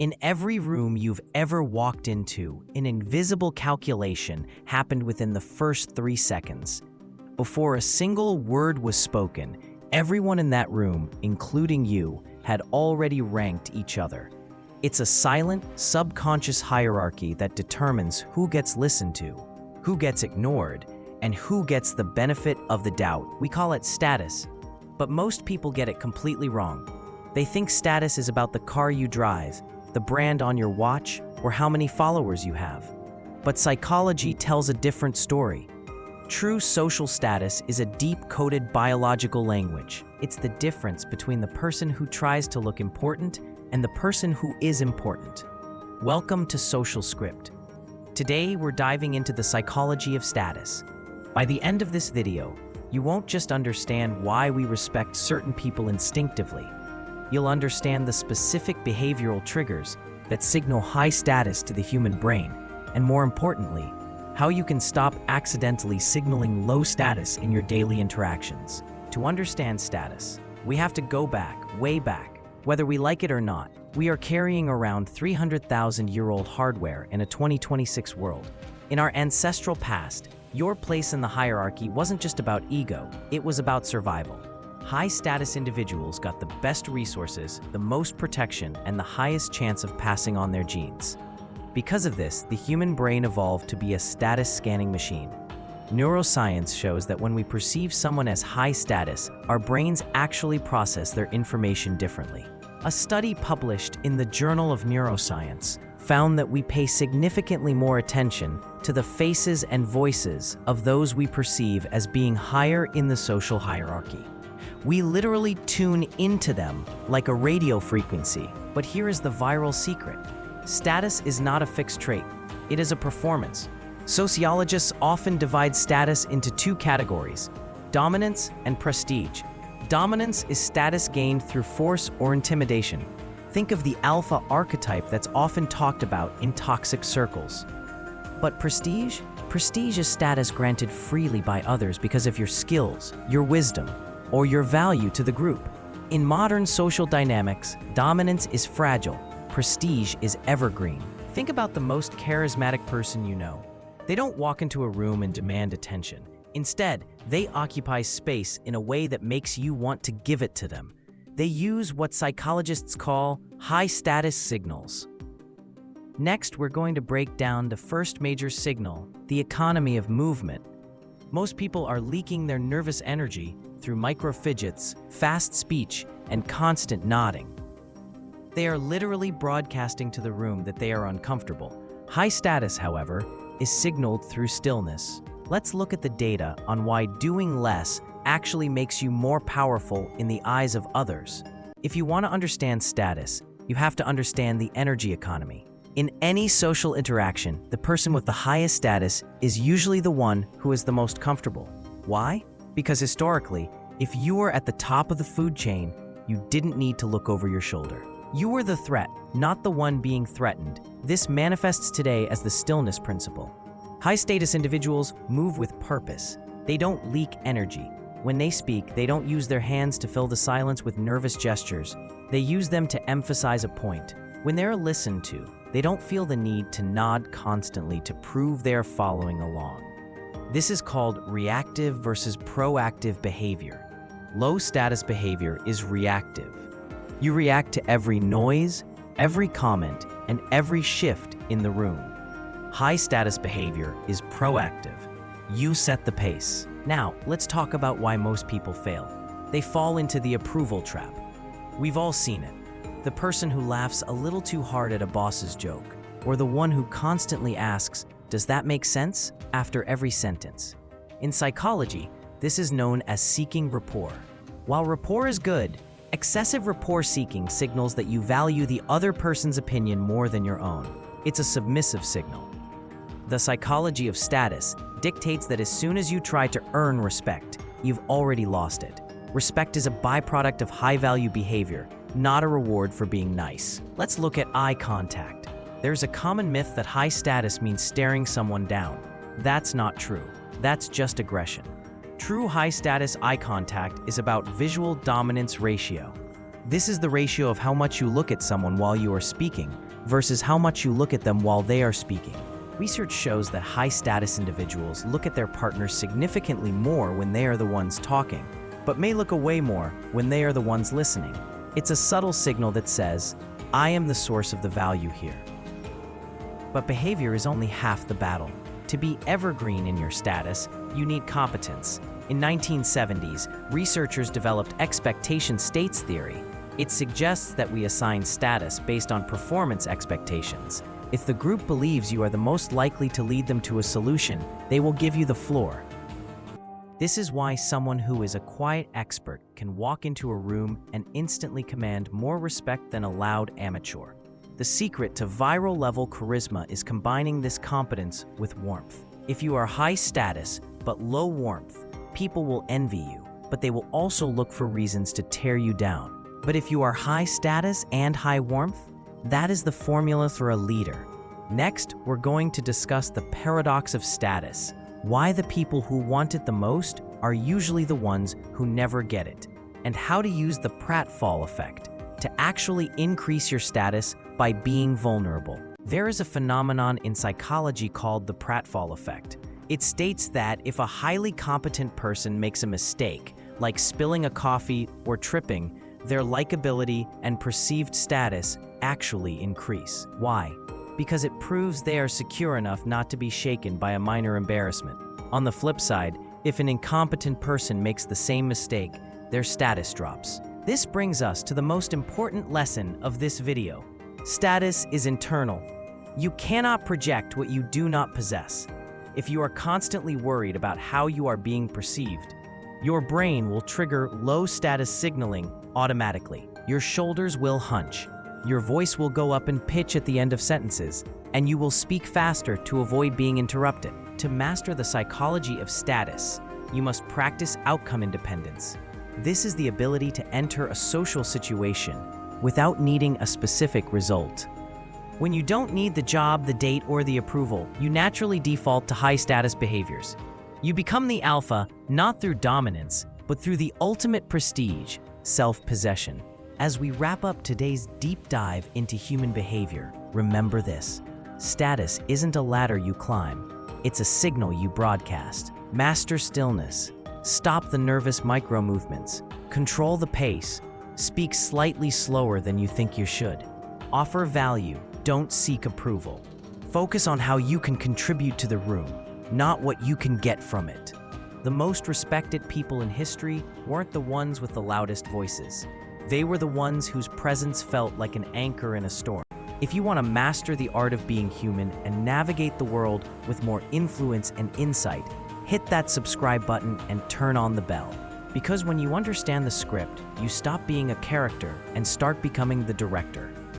In every room you've ever walked into, an invisible calculation happened within the first 3 seconds. Before a single word was spoken, everyone in that room, including you, had already ranked each other. It's a silent, subconscious hierarchy that determines who gets listened to, who gets ignored, and who gets the benefit of the doubt. We call it status. But most people get it completely wrong. They think status is about the car you drive, the brand on your watch, or how many followers you have. But psychology tells a different story. True social status is a deep-coded biological language. It's the difference between the person who tries to look important and the person who is important. Welcome to Social Script. Today, we're diving into the psychology of status. By the end of this video, you won't just understand why we respect certain people instinctively. You'll understand the specific behavioral triggers that signal high status to the human brain, and more importantly, how you can stop accidentally signaling low status in your daily interactions. To understand status, we have to go back, way back. Whether we like it or not, we are carrying around 300,000-year-old hardware in a 2026 world. In our ancestral past, your place in the hierarchy wasn't just about ego, it was about survival. High-status individuals got the best resources, the most protection, and the highest chance of passing on their genes. Because of this, the human brain evolved to be a status scanning machine. Neuroscience shows that when we perceive someone as high status, our brains actually process their information differently. A study published in the Journal of Neuroscience found that we pay significantly more attention to the faces and voices of those we perceive as being higher in the social hierarchy. We literally tune into them like a radio frequency. But here is the viral secret. Status is not a fixed trait. It is a performance. Sociologists often divide status into 2 categories: dominance and prestige. Dominance is status gained through force or intimidation. Think of the alpha archetype that's often talked about in toxic circles. But prestige? Prestige is status granted freely by others because of your skills, your wisdom, or your value to the group. In modern social dynamics, dominance is fragile, prestige is evergreen. Think about the most charismatic person you know. They don't walk into a room and demand attention. Instead, they occupy space in a way that makes you want to give it to them. They use what psychologists call high-status signals. Next, we're going to break down the first major signal, the economy of movement. Most people are leaking their nervous energy through micro-fidgets, fast speech, and constant nodding. They are literally broadcasting to the room that they are uncomfortable. High status, however, is signaled through stillness. Let's look at the data on why doing less actually makes you more powerful in the eyes of others. If you want to understand status, you have to understand the energy economy. In any social interaction, the person with the highest status is usually the one who is the most comfortable. Why? Because historically, if you were at the top of the food chain, you didn't need to look over your shoulder. You were the threat, not the one being threatened. This manifests today as the Stillness Principle. High-status individuals move with purpose. They don't leak energy. When they speak, they don't use their hands to fill the silence with nervous gestures. They use them to emphasize a point. When they're listened to, they don't feel the need to nod constantly to prove they're following along. This is called reactive versus proactive behavior. Low-status behavior is reactive. You react to every noise, every comment, and every shift in the room. High-status behavior is proactive. You set the pace. Now, let's talk about why most people fail. They fall into the approval trap. We've all seen it. The person who laughs a little too hard at a boss's joke, or the one who constantly asks, "Does that make sense?" after every sentence. In psychology, this is known as seeking rapport. While rapport is good, excessive rapport seeking signals that you value the other person's opinion more than your own. It's a submissive signal. The psychology of status dictates that as soon as you try to earn respect, you've already lost it. Respect is a byproduct of high-value behavior, not a reward for being nice. Let's look at eye contact. There's a common myth that high status means staring someone down. That's not true. That's just aggression. True high-status eye contact is about visual dominance ratio. This is the ratio of how much you look at someone while you are speaking versus how much you look at them while they are speaking. Research shows that high-status individuals look at their partners significantly more when they are the ones talking, but may look away more when they are the ones listening. It's a subtle signal that says, I am the source of the value here. But behavior is only half the battle. To be evergreen in your status, you need competence. In 1970s, researchers developed expectation states theory. It suggests that we assign status based on performance expectations. If the group believes you are the most likely to lead them to a solution, they will give you the floor. This is why someone who is a quiet expert can walk into a room and instantly command more respect than a loud amateur. The secret to viral-level charisma is combining this competence with warmth. If you are high status but low warmth, people will envy you, but they will also look for reasons to tear you down. But if you are high status and high warmth, that is the formula for a leader. Next, we're going to discuss the paradox of status. Why the people who want it the most are usually the ones who never get it, and how to use the Pratfall Effect to actually increase your status by being vulnerable. There is a phenomenon in psychology called the Pratfall Effect. It states that if a highly competent person makes a mistake, like spilling a coffee or tripping, their likability and perceived status actually increase. Why? Because it proves they are secure enough not to be shaken by a minor embarrassment. On the flip side, if an incompetent person makes the same mistake, their status drops. This brings us to the most important lesson of this video. Status is internal. You cannot project what you do not possess. If you are constantly worried about how you are being perceived, your brain will trigger low-status signaling automatically. Your shoulders will hunch. Your voice will go up in pitch at the end of sentences, and you will speak faster to avoid being interrupted. To master the psychology of status, you must practice outcome independence. This is the ability to enter a social situation without needing a specific result. When you don't need the job, the date, or the approval, you naturally default to high-status behaviors. You become the alpha not through dominance, but through the ultimate prestige, self-possession. As we wrap up today's deep dive into human behavior, remember this. Status isn't a ladder you climb. It's a signal you broadcast. Master stillness. Stop the nervous micro-movements. Control the pace. Speak slightly slower than you think you should. Offer value. Don't seek approval. Focus on how you can contribute to the room, not what you can get from it. The most respected people in history weren't the ones with the loudest voices. They were the ones whose presence felt like an anchor in a storm. If you want to master the art of being human and navigate the world with more influence and insight, hit that subscribe button and turn on the bell. Because when you understand the script, you stop being a character and start becoming the director.